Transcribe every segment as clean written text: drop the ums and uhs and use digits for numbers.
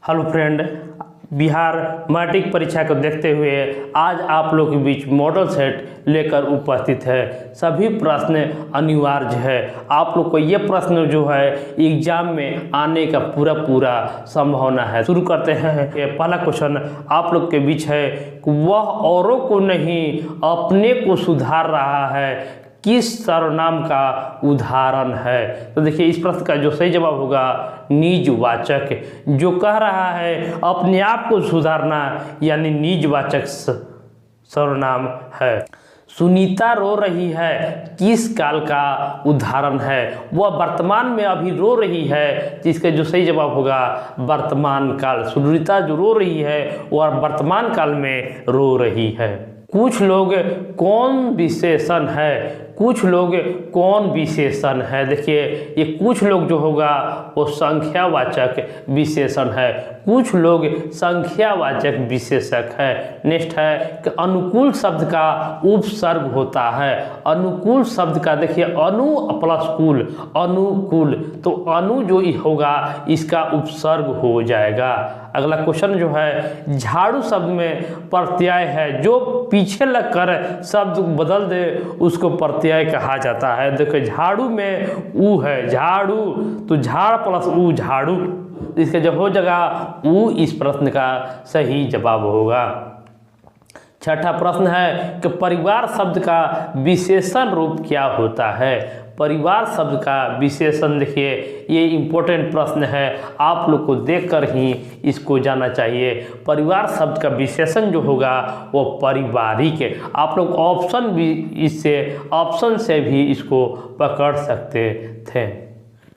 Hello friend, Bihar matric परीक्षा को देखते हुए आज आप लोग के बीच मॉडल सेट लेकर उपस्थित है। सभी प्रश्न अनिवार्य है। आप लोग को ये प्रश्न जो है एग्जाम में आने का पूरा संभावना है। शुरू करते हैं। ये पहला क्वेश्चन आप लोग के बीच है कि वह औरों को नहीं अपने को सुधार रहा है, किस सर्वनाम का उदाहरण है। तो देखिए इस प्रश्न का जो सही जवाब होगा निजवाचक। जो कह रहा है अपने आप को सुधारना यानी निजवाचक सर्वनाम है। सुनीता रो रही है किस काल का उदाहरण है। वह वर्तमान में अभी रो रही है, जिसका जो सही जवाब होगा वर्तमान काल। सुनीता जो रो रही है वह वर्तमान काल में रो रही है। कुछ लोग कौन विशेषण है, कुछ लोग कौन विशेषण है। देखिए ये कुछ लोग जो होगा वो संख्यावाचक विशेषण है। कुछ लोग संख्यावाचक विशेषक है। नेक्स्ट है कि अनुकूल शब्द का उपसर्ग होता है। अनुकूल शब्द का देखिए अनु प्लस कूल, अनुकूल, तो अनु जो होगा इसका उपसर्ग हो जाएगा। अगला क्वेश्चन जो है झाड़ू शब्द में प्रत्यय है। जो पीछे लगकर शब्द बदल दे उसको प्रत्यय कहा जाता है। देखो झाड़ू में ऊ है, झाड़ू, तो झाड़ प्लस ऊ झाड़ू, इसका जब हो जाएगा ऊ इस प्रश्न का सही जवाब होगा। छठा प्रश्न है कि परिवार शब्द का विशेषण रूप क्या होता है। परिवार शब्द का विशेषण देखिए ये इम्पोर्टेंट प्रश्न है, आप लोग को देखकर ही इसको जाना चाहिए। परिवार शब्द का विशेषण जो होगा वो पारिवारिक है। आप लोग ऑप्शन से भी इसको पकड़ सकते थे।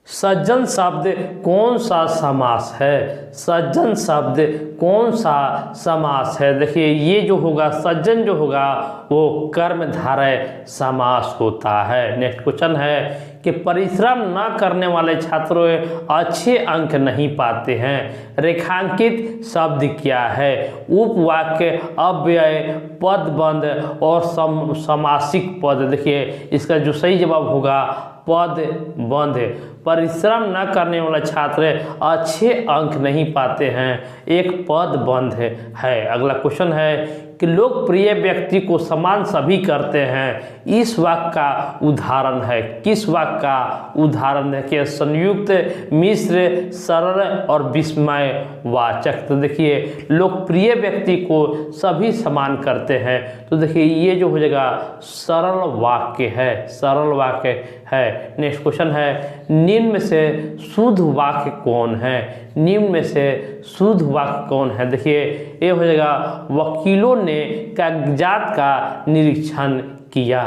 सज्जन शब्द कौन सा समास है। सज्जन शब्द कौन सा समास है। देखिए ये जो होगा सज्जन जो होगा वो कर्मधारय समास होता है। नेक्स्ट क्वेश्चन है कि परिश्रम न करने वाले छात्रों अच्छे अंक नहीं पाते हैं। रेखांकित शब्द क्या है। उपवाक्य, अव्यय, पदबंध और समासिक पद। देखिए इसका जो सही जवाब होगा पद बंध। परिश्रम न करने वाला छात्र अच्छे अंक नहीं पाते हैं, एक पद बंध है। अगला क्वेश्चन है कि लोकप्रिय व्यक्ति को सम्मान सभी करते हैं। इस वाक्य का उदाहरण है। किस वाक्य का उदाहरण है कि संयुक्त, मिश्र, सरल और विस्मयवाचक। तो देखिए लोकप्रिय व्यक्ति को सभी सम्मान करते हैं, तो देखिए ये जो हो जाएगा सरल वाक्य है, सरल वाक्य है। नेक्स्ट क्वेश्चन है निम्न में से शुद्ध वाक्य कौन है। निम्न में से शुद्ध वाक्य कौन है। देखिए ये हो जाएगा वकीलों ने कागजात का निरीक्षण किया।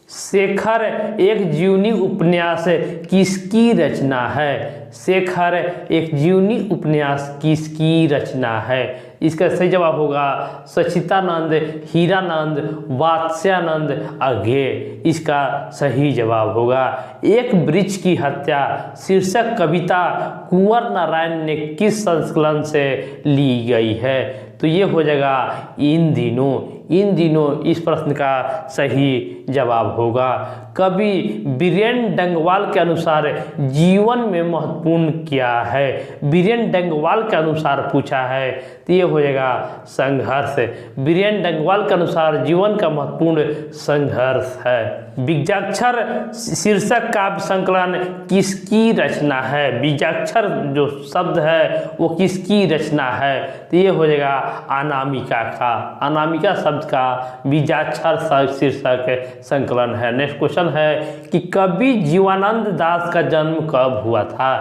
शेखर एक जीवनी उपन्यास किसकी रचना है। शेखर एक जीवनी उपन्यास किसकी रचना है। इसका सही जवाब होगा सचितानंद, हीरानंद, वात्स्यानंद अज्ञेय, इसका सही जवाब होगा। एक वृक्ष की हत्या शीर्षक कविता कुंवर नारायण ने किस संकलन से ली गई है। तो ये हो जाएगा इन दिनों। इन दिनों इस प्रश्न का सही जवाब होगा। कवि बीरेन डंगवाल के अनुसार जीवन में महत्वपूर्ण क्या है। बीरेन डंगवाल के अनुसार पूछा है, तो ये हो जाएगा संघर्ष। बीरेन डंगवाल के अनुसार जीवन का महत्वपूर्ण संघर्ष है। बीजाक्षर शीर्षक काव्य संकलन किसकी रचना है। बीजाक्षर जो शब्द है वो किसकी रचना है, तो ये हो जाएगा अनामिका का। अनामिका शब्द का बीजाक्षर शीर्षक संकलन है। नेक्स्ट क्वेश्चन है कि कवि जीवनानंद दास का जन्म कब हुआ था।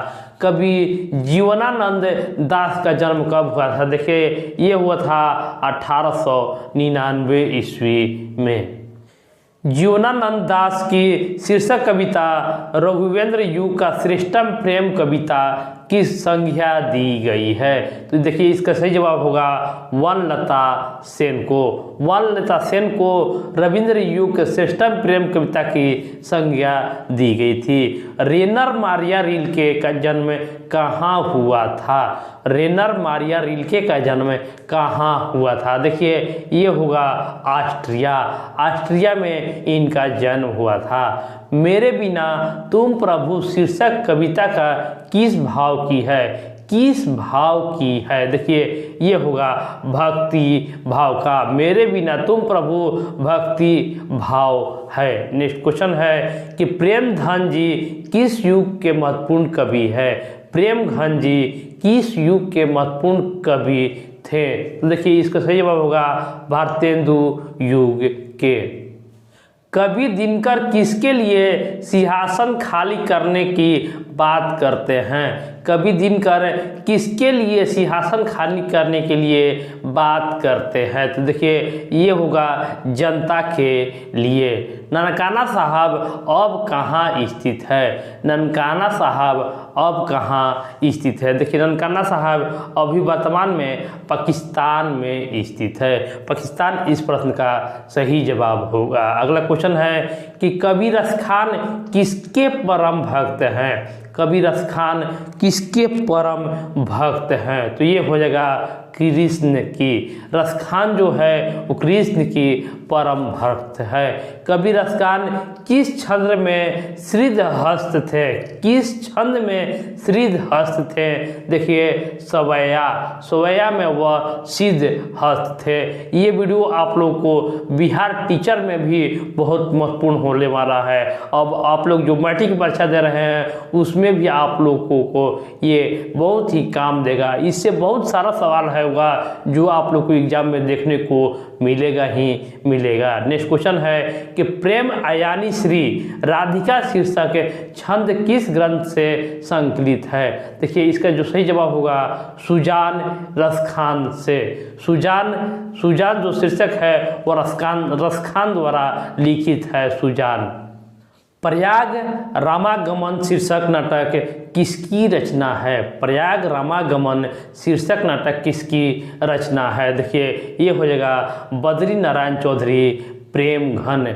कवि जीवनानंद दास का जन्म कब हुआ था। देखिए ये हुआ था 1899 ईस्वी में। जीवनानंद दास की शीर्षक कविता रघुवेंद्र युग का श्रेष्ठतम प्रेम कविता किस संज्ञा दी गई है। तो देखिए इसका सही जवाब होगा वनलता सेन को। वनलता सेन को रविंद्र युग के श्रेष्ठतम प्रेम कविता की संज्ञा दी गई थी। रेनर मारिया रिल्के का जन्म कहाँ हुआ था। रेनर मारिया रिल्के का जन्म कहाँ हुआ था। देखिए ये होगा ऑस्ट्रिया। ऑस्ट्रिया में इनका जन्म हुआ था। मेरे बिना तुम प्रभु शीर्षक कविता का किस भाव की है। किस भाव की है? देखिए ये होगा भक्ति भाव का। मेरे बिना तुम प्रभु भक्ति भाव है। नेक्स्ट क्वेश्चन है कि प्रेमधन जी किस युग के महत्वपूर्ण कवि है? प्रेमधन जी किस युग के महत्वपूर्ण कवि थे? तो देखिए इसका सही जवाब होगा भारतेंदु युग के। कवि दिनकर किसके लिए सिंहासन खाली करने की बात करते हैं? कवि दिनकर किसके लिए सिंहासन खाली करने के लिए बात करते हैं? तो देखिए ये होगा जनता के लिए। ननकाना साहब अब कहाँ स्थित है? ननकाना साहब अब कहाँ स्थित है? देखिए ननकाना साहब अभी वर्तमान में पाकिस्तान में स्थित है। पाकिस्तान इस प्रश्न का सही जवाब होगा। अगला क्वेश्चन है कि कबीर खान किसके परम भक्त हैं? कबीर खान किसके परम भक्त हैं? तो ये हो जाएगा कृष्ण की। रस खान जो है वो कृष्ण की परम भक्त है। कबीर खान किस छंद में सिद्ध हस्त थे? किस छंद में सिद्ध हस्त थे? देखिए सवैया में वह सिद्ध हस्त थे। ये वीडियो आप लोग को बिहार टीचर में भी बहुत महत्वपूर्ण होने वाला है। अब आप लोग जो मैट्रिक परीक्षा दे रहे हैं उसमें भी आप लोगों को ये बहुत ही काम देगा। इससे बहुत सारा सवाल है जो आप लोग को एग्जाम में देखने को मिलेगा ही मिलेगा। नेक्स्ट क्वेश्चन है कि प्रेम आयानी श्री राधिका शीर्षक छंद किस ग्रंथ से संकलित है? देखिए इसका जो सही जवाब होगा सुजान रसखान से। सुजान जो शीर्षक है वो रसखान द्वारा लिखित है। सुजान। प्रयाग रामागमन शीर्षक नाटक किसकी रचना है? प्रयाग रामागमन शीर्षक नाटक किसकी रचना है? देखिए ये हो जाएगा बद्री नारायण चौधरी प्रेमघन।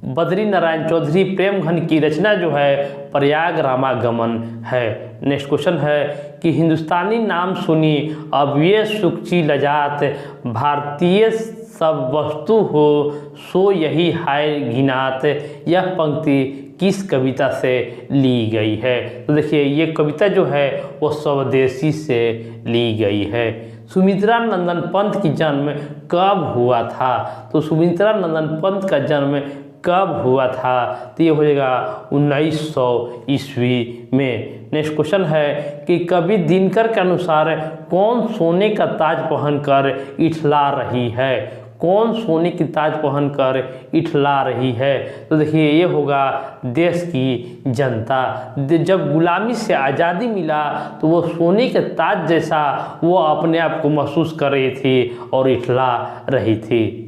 बद्री नारायण चौधरी प्रेमघन की रचना जो है प्रयाग रामागमन है। नेक्स्ट क्वेश्चन है कि हिंदुस्तानी नाम सुनी अब ये सुखची लजात, भारतीय सब वस्तु हो सो यही हाय घिनात, यह पंक्ति किस कविता से ली गई है? तो देखिए ये कविता जो है वो स्वदेशी से ली गई है। सुमित्रा नंदन पंत की जन्म कब हुआ था? तो सुमित्रा नंदन पंत का जन्म कब हुआ था? तो ये हो जाएगा 1900 ईस्वी में। नेक्स्ट क्वेश्चन है कि कवि दिनकर के अनुसार कौन सोने का ताज पहनकर इठला रही है? कौन सोने की ताज पहनकर इठला रही है? तो देखिए ये होगा देश की जनता। जब गुलामी से आज़ादी मिला तो वो सोने के ताज जैसा वो अपने आप को महसूस कर रही थी और इठला रही थी।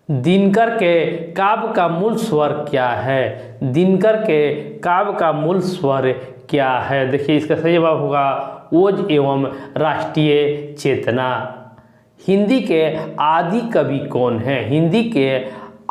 दिनकर के काव्य का मूल स्वर क्या है? दिनकर के काव्य का मूल स्वर क्या है? देखिए इसका सही जवाब होगा ओज एवं राष्ट्रीय चेतना। हिंदी के आदि कवि कौन है? हिंदी के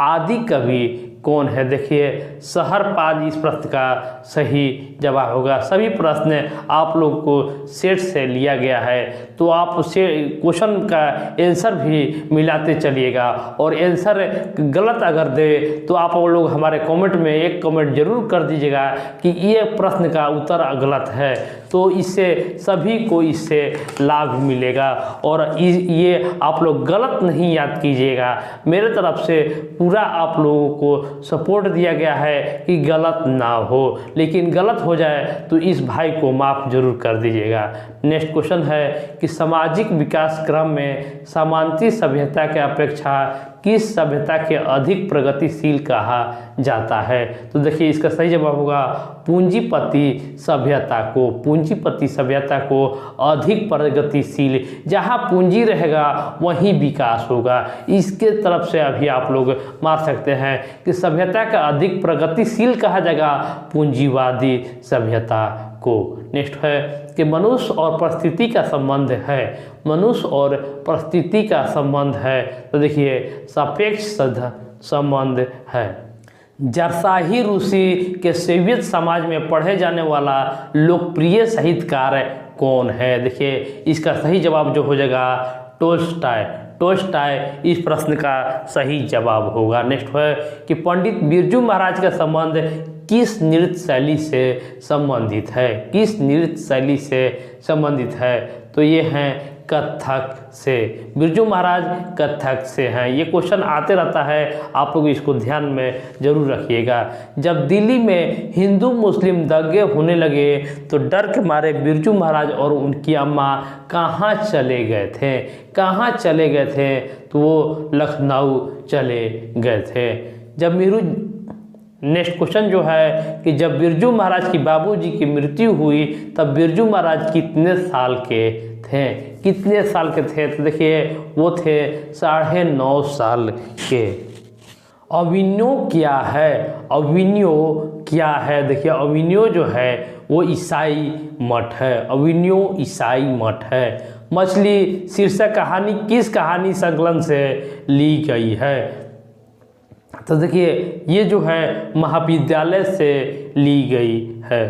आदि कवि कौन है? देखिए शहरपाल इस प्रश्न का सही जवाब होगा। सभी प्रश्न आप लोग को सेट से लिया गया है तो आप से क्वेश्चन का आंसर भी मिलाते चलिएगा और आंसर गलत अगर दे तो आप लोग हमारे कमेंट में एक कमेंट जरूर कर दीजिएगा कि ये प्रश्न का उत्तर गलत है। तो इससे सभी को इससे लाभ मिलेगा और ये आप लोग गलत नहीं याद कीजिएगा। मेरे तरफ से पूरा आप लोगों को सपोर्ट दिया गया है कि गलत ना हो, लेकिन गलत हो जाए तो इस भाई को माफ़ जरूर कर दीजिएगा। नेक्स्ट क्वेश्चन है कि सामाजिक विकास क्रम में सामांती सभ्यता के अपेक्षा किस सभ्यता के अधिक प्रगतिशील कहा जाता है? तो देखिए इसका सही जवाब होगा पूंजीपति सभ्यता को। पूंजीपति सभ्यता को अधिक प्रगतिशील, जहाँ पूंजी रहेगा वहीं विकास होगा। इसके तरफ से अभी आप लोग मार सकते हैं कि सभ्यता का अधिक प्रगतिशील कहा जाएगा पूंजीवादी सभ्यता को। नेक्स्ट है कि मनुष्य और परिस्थिति का संबंध है। मनुष्य और परिस्थिति का संबंध है तो देखिए सापेक्ष संबंध है। जरसाही रूसी के सोवियत समाज में पढ़े जाने वाला लोकप्रिय साहित्यकार कौन है? देखिए इसका सही जवाब जो हो जाएगा टोल्स्टॉय। टोल्स्टॉय इस प्रश्न का सही जवाब होगा। नेक्स्ट है कि पंडित बिरजू महाराज का संबंध किस नृत्य शैली से संबंधित है, किस नृत्य शैली से संबंधित है, तो ये हैं कथक से। बिरजू महाराज कथक से हैं। ये क्वेश्चन आते रहता है, आप लोग इसको ध्यान में जरूर रखिएगा। जब दिल्ली में हिंदू मुस्लिम दंगे होने लगे तो डर के मारे बिरजू महाराज और उनकी अम्मा कहाँ चले गए थे, कहाँ चले गए थे, तो वो लखनऊ चले गए थे। जब नेक्स्ट क्वेश्चन जो है कि जब बिरजू महाराज की बाबूजी की मृत्यु हुई तब बिरजू महाराज कितने साल के थे, कितने साल के थे, तो देखिए वो थे 9.5 साल के। अविन्यो क्या है, अविन्यो क्या है, देखिए अविन्यो जो है वो ईसाई मठ है, अविन्यो ईसाई मठ है। मछली शीर्षक कहानी किस कहानी संकलन से ली गई है, तो देखिए ये जो है महाविद्यालय से ली गई है।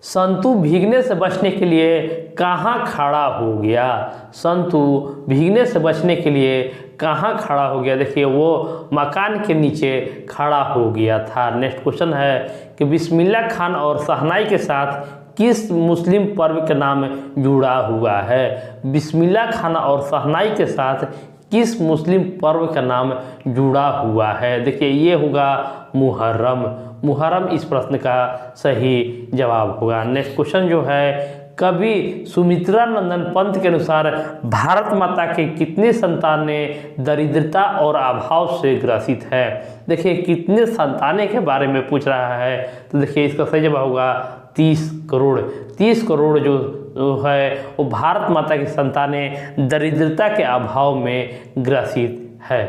संतु भीगने से बचने के लिए कहाँ खड़ा हो गया, संतु भीगने से बचने के लिए कहाँ खड़ा हो गया, देखिए वो मकान के नीचे खड़ा हो गया था। नेक्स्ट क्वेश्चन है कि बिस्मिल्लाह खान और शहनाई के साथ किस मुस्लिम पर्व का नाम जुड़ा हुआ है, बिस्मिल्लाह खान और शहनाई के साथ किस मुस्लिम पर्व का नाम जुड़ा हुआ है, देखिए ये होगा मुहर्रम, मुहर्रम इस प्रश्न का सही जवाब होगा। नेक्स्ट क्वेश्चन जो है कवि सुमित्रा नंदन पंत के अनुसार भारत माता के कितने संतानें दरिद्रता और अभाव से ग्रसित है, देखिए कितने संतानें के बारे में पूछ रहा है, तो देखिए इसका सही जवाब होगा 30 करोड़। 30 करोड़ जो है वो भारत माता की संतानें दरिद्रता के अभाव में ग्रसित है।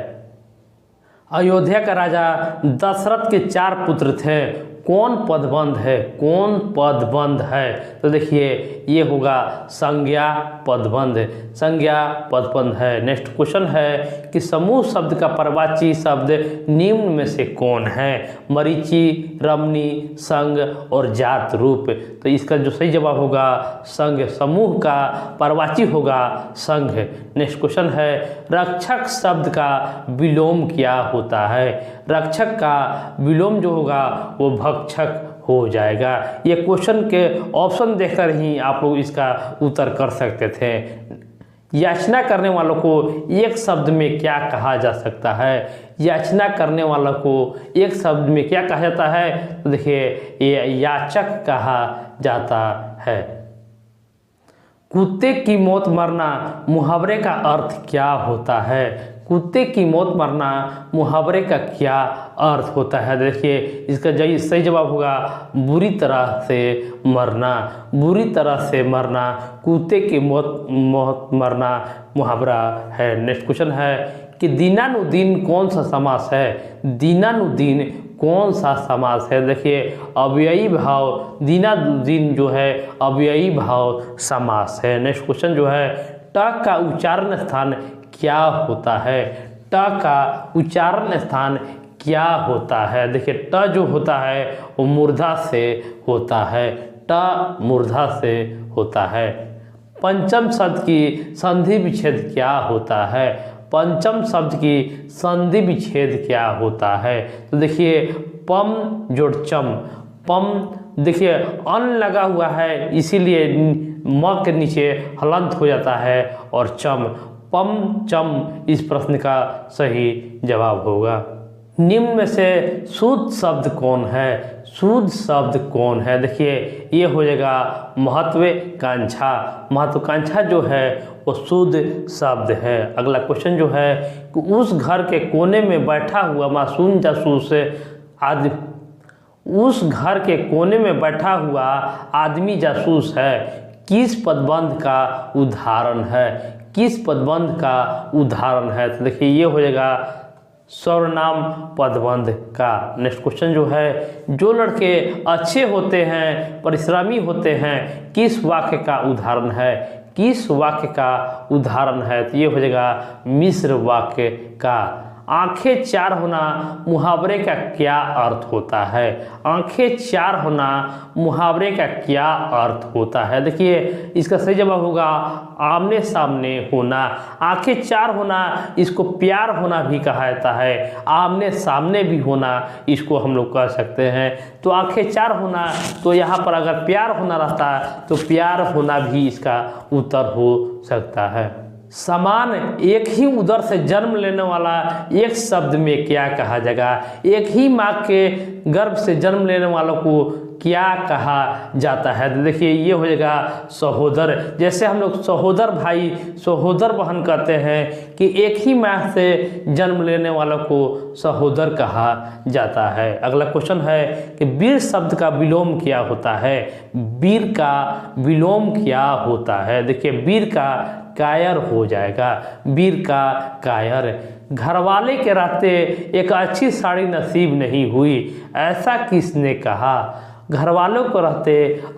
अयोध्या का राजा दशरथ के 4 पुत्र थे, कौन पदबंध है, कौन पदबंध है, तो देखिए ये होगा संज्ञा पदबंध, संज्ञा पदबंध है। नेक्स्ट क्वेश्चन है कि समूह शब्द का परवाची शब्द निम्न में से कौन है, मरीचि, रमणी, संघ और जात रूप, तो इसका जो सही जवाब होगा संघ, समूह का परवाची होगा संघ। नेक्स्ट क्वेश्चन है रक्षक शब्द का विलोम क्या होता है, रक्षक का विलोम जो होगा वो भक्षक हो जाएगा। ये क्वेश्चन के ऑप्शन देखकर ही आप लोग इसका उत्तर कर सकते थे। याचना करने वालों को एक शब्द में क्या कहा जा सकता है, याचना करने वालों को एक शब्द में क्या कहा जाता है, तो देखिए ये याचक कहा जाता है। कुत्ते की मौत मरना मुहावरे का अर्थ क्या होता है, कुत्ते की मौत मरना मुहावरे का क्या अर्थ होता है, देखिए इसका सही जवाब होगा बुरी तरह से मरना, बुरी तरह से मरना, कुत्ते की मौत मरना मुहावरा है। नेक्स्ट क्वेश्चन है कि दीनानुदीन कौन सा समास है, दीनानुदीन कौन सा समास है, देखिए अव्ययी भाव, दीनानुदीन जो है अव्ययी भाव समास है। नेक्स्ट क्वेश्चन जो है ट का उच्चारण स्थान क्या होता है, ट का उच्चारण स्थान क्या होता है, देखिए ट जो होता है वो मूर्धा से होता है, ट मूर्धा से होता है। पंचम शब्द की संधि विच्छेद क्या होता है, पंचम शब्द की संधि विच्छेद क्या होता है, तो देखिए पम जोड़ चम, पम देखिए अन लगा हुआ है इसीलिए म के नीचे हलंत हो जाता है और चम, पम चम इस प्रश्न का सही जवाब होगा। निम्न में से शुद्ध शब्द कौन है, शुद्ध शब्द कौन है, देखिए ये हो जाएगा महत्वाकांक्षा, महत्वाकांक्षा जो है वो शुद्ध शब्द है। अगला क्वेश्चन जो है कि उस घर के कोने में बैठा हुआ मासूम जासूस आदमी, उस घर के कोने में बैठा हुआ आदमी जासूस है, किस पदबंध का उदाहरण है, किस पदबंध का उदाहरण है, तो देखिए ये हो जाएगा सर्वनाम पदबंध का। नेक्स्ट क्वेश्चन जो है जो लड़के अच्छे होते हैं परिश्रमी होते हैं किस वाक्य का उदाहरण है, किस वाक्य का उदाहरण है, तो ये हो जाएगा मिश्र वाक्य का। आंखें चार होना मुहावरे का क्या अर्थ होता है? आंखें चार होना मुहावरे का क्या अर्थ होता है? देखिए इसका सही जवाब होगा आमने सामने होना। आंखें चार होना इसको प्यार होना भी कहा जाता है, आमने सामने भी होना इसको हम लोग कह सकते हैं। तो आंखें चार होना, तो यहाँ पर अगर प्यार होना रहता तो प्यार होना भी इसका उत्तर हो सकता है। समान एक ही उदर से जन्म लेने वाला एक शब्द में क्या कहा जाएगा? एक ही माँ के गर्भ से जन्म लेने वालों को क्या कहा जाता है? तो देखिए ये हो जाएगा सहोदर। जैसे हम लोग सहोदर भाई सहोदर बहन कहते हैं कि एक ही माँ से जन्म लेने वालों को सहोदर कहा जाता है। अगला क्वेश्चन है कि वीर शब्द का विलोम क्या होता है? वीर का विलोम क्या होता है? देखिए वीर का कायर हो जाएगा, वीर का कायर। घरवाले के रहते एक अच्छी साड़ी नसीब नहीं हुई, ऐसा किसने कहा? घरवालों को रहते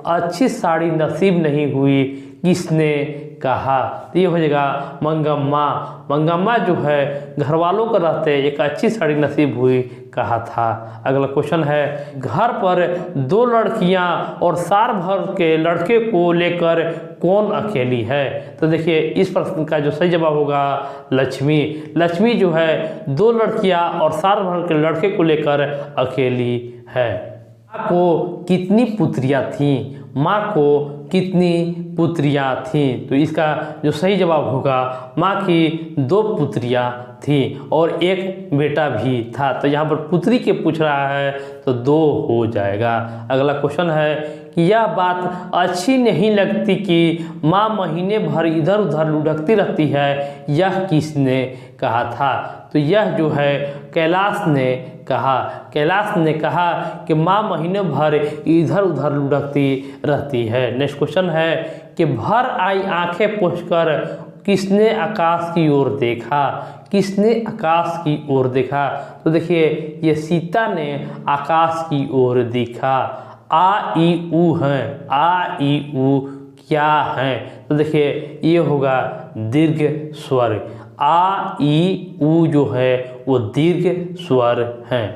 अच्छी साड़ी नसीब नहीं हुई, किसने कहा? तो ये हो जाएगा मंगम्मा। मंगम्मा जो है घरवालों को रहते एक अच्छी साड़ी नसीब हुई कहा था। अगला क्वेश्चन है घर पर दो लड़कियां और साल भर के लड़के को लेकर कौन अकेली है? तो देखिए इस प्रश्न का जो सही जवाब होगा लक्ष्मी। लक्ष्मी जो है दो लड़कियां और साल भर के लड़के को लेकर अकेली है। माँ को कितनी पुत्रियां थीं? माँ को कितनी पुत्रियां थीं? तो इसका जो सही जवाब होगा माँ की दो पुत्रियां थीं और एक बेटा भी था। तो यहाँ पर पुत्री के पूछ रहा है तो दो हो जाएगा। अगला क्वेश्चन है कि यह बात अच्छी नहीं लगती कि माँ महीने भर इधर उधर लुढ़कती रहती है, यह किसने कहा था? तो यह जो है कैलाश ने कहा। कैलाश ने कहा कि माँ महीने भर इधर उधर लुढ़कती रहती है। नेक्स्ट क्वेश्चन है कि भर आई आंखें पोंछकर किसने आकाश की ओर देखा? किसने आकाश की ओर देखा? तो देखिए ये सीता ने आकाश की ओर देखा। आ ई ऊ हैं, आ ई ऊ क्या हैं? तो देखिए ये होगा दीर्घ स्वर। आ ई ऊ जो है वो दीर्घ स्वर हैं।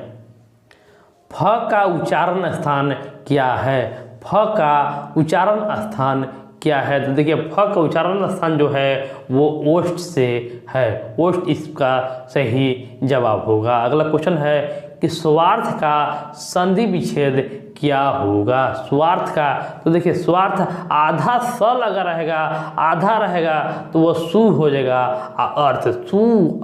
फ का उच्चारण स्थान क्या है? फ का उच्चारण स्थान क्या है? तो देखिए फ का उच्चारण स्थान जो है वो ओष्ठ से है। ओष्ठ इसका सही जवाब होगा। अगला क्वेश्चन है कि स्वार्थ का संधि विच्छेद क्या होगा? स्वार्थ का, तो देखिए स्वार्थ आधा स लगा रहेगा, आधा रहेगा तो वो सु हो जाएगा, अर्थ सु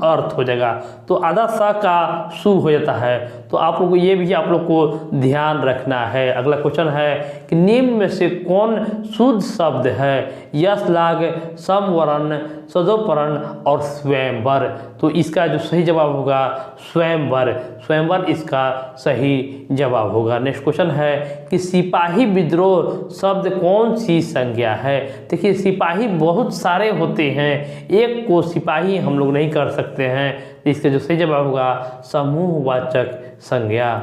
अर्थ हो जाएगा। तो आधा स का सु हो जाता है। तो आप लोग को ये भी आप लोग को ध्यान रखना है। अगला क्वेश्चन है कि निम्न में से कौन शुद्ध शब्द है? यश लाग, समवर्ण, सदोपर्ण और स्वयंवर। तो इसका जो सही जवाब होगा स्वयंवर। स्वयंवर इसका सही जवाब होगा। नेक्स्ट क्वेश्चन है कि सिपाही विद्रोह शब्द कौन सी संज्ञा है? देखिए सिपाही बहुत सारे होते हैं, एक को सिपाही हम लोग नहीं कर सकते हैं। इसका जो सही जवाब होगा समूहवाचक संज्ञा।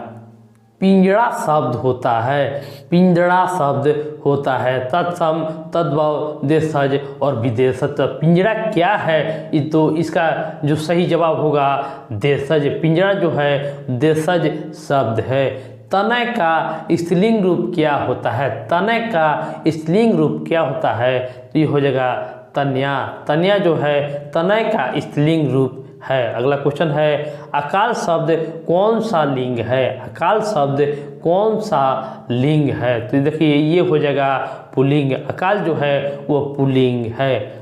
पिंजड़ा शब्द होता है, पिंजड़ा शब्द होता है तत्सम, तद्भव, देशज और विदेशज। पिंजड़ा क्या है? तो इसका जो सही जवाब होगा देशज। पिंजड़ा जो है देशज शब्द है। तनय का स्त्रीलिंग रूप क्या होता है? तनय का स्त्रीलिंग रूप क्या होता है? तो ये हो जाएगा तन्या। तन्या जो है तनय का स्त्रीलिंग रूप है। अगला क्वेश्चन है अकाल शब्द कौन सा लिंग है? अकाल शब्द कौन सा लिंग है? तो देखिए ये हो जाएगा पुल्लिंग। अकाल जो है वो पुल्लिंग है।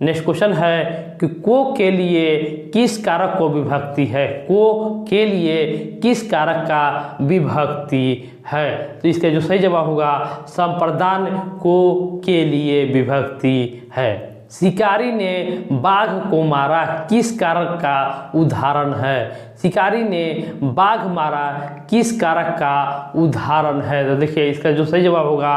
नेक्स्ट क्वेश्चन है कि को के लिए किस कारक को विभक्ति है? को के लिए किस कारक का विभक्ति है? तो इसका जो सही जवाब होगा संप्रदान को के लिए विभक्ति है। शिकारी ने बाघ को मारा किस कारक का उदाहरण है? शिकारी ने बाघ मारा किस कारक का उदाहरण है? तो देखिए इसका जो सही जवाब होगा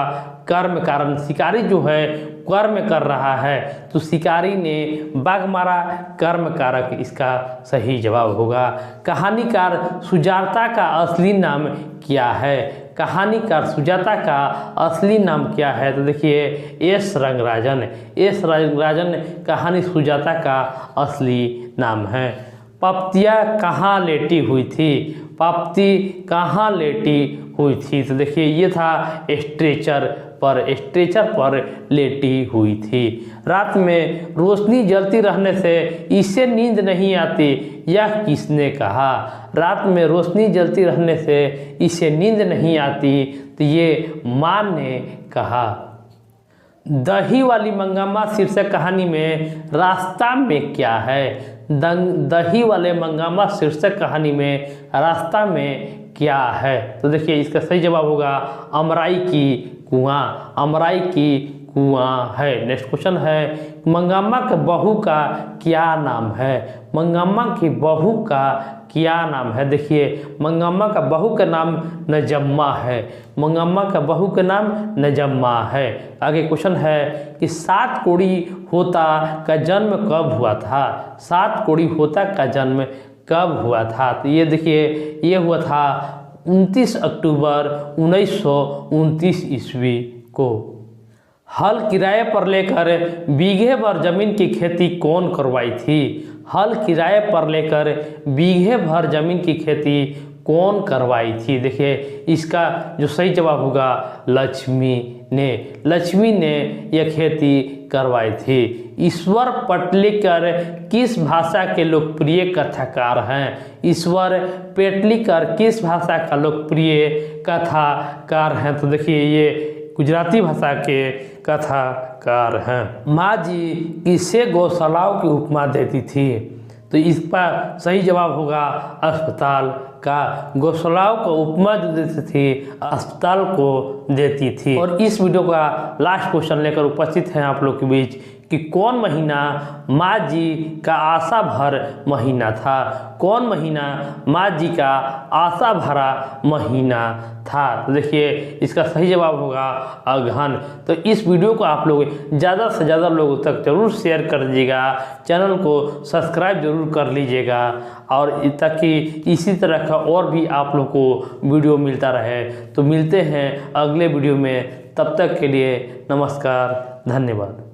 कर्म कारण। शिकारी जो है कर्म कर रहा है तो शिकारी ने बाघ मारा, कर्म कारक इसका सही जवाब होगा। कहानीकार सुजाता का असली नाम क्या है? कहानीकार सुजाता का असली नाम क्या है? तो देखिए एस रंगराजन। एस रंगराजन कहानी सुजाता का असली नाम है। पप्तियाँ कहाँ लेटी हुई थी, पप्ती कहाँ लेटी हुई थी। तो देखिए ये था स्ट्रेचर पर लेटी हुई थी। रात में रोशनी जलती रहने से इसे नींद नहीं आती, यह किसने कहा। रात में रोशनी जलती रहने से इसे नींद नहीं आती, तो ये माँ ने कहा। दही वाली मंगम्मा शीर्षक कहानी में रास्ता में क्या है। दही वाले मंगम्मा शीर्षक कहानी में रास्ता में क्या है। तो देखिए इसका सही जवाब होगा अमराई की कुआं, अमराई की कुआं है। नेक्स्ट क्वेश्चन है मंगम्मा के बहू का क्या नाम है। मंगम्मा की बहू का क्या नाम है। देखिए मंगम्मा का बहू का नाम नजम्मा है, मंगम्मा का बहू का नाम नजम्मा है। आगे क्वेश्चन है कि 7 कोड़ी होता का जन्म कब हुआ था। 7 कोड़ी होता का जन्म कब हुआ था। तो ये देखिए ये हुआ था 29 अक्टूबर 1929 ईस्वी को। हल किराए पर लेकर बीघे भर जमीन की खेती कौन करवाई थी। हल किराए पर लेकर बीघे भर जमीन की खेती कौन करवाई थी। देखिए इसका जो सही जवाब होगा लक्ष्मी ने यह खेती करवाई थी। ईश्वर पेटलीकर किस भाषा के लोकप्रिय कथाकार हैं। ईश्वर पेटलीकर किस भाषा का लोकप्रिय कथाकार हैं। तो देखिए ये गुजराती भाषा के कथाकार हैं। माँ जी किसे गौशालाओं की उपमा देती थी। तो इसका सही जवाब होगा अस्पताल का। गौशालाओं को उपमा जो देती थी अस्पताल को देती थी। और इस वीडियो का लास्ट क्वेश्चन लेकर उपस्थित हैं आप लोग के बीच कि कौन महीना माँ जी का आशा भर महीना था। कौन महीना माँ जी का आशा भरा महीना था। तो देखिए इसका सही जवाब होगा अगहन। तो इस वीडियो को आप लोग ज़्यादा से ज़्यादा लोगों तक जरूर शेयर कर दीजिएगा, चैनल को सब्सक्राइब जरूर कर लीजिएगा, और ताकि इसी तरह का और भी आप लोग को वीडियो मिलता रहे। तो मिलते हैं अगले वीडियो में, तब तक के लिए नमस्कार, धन्यवाद।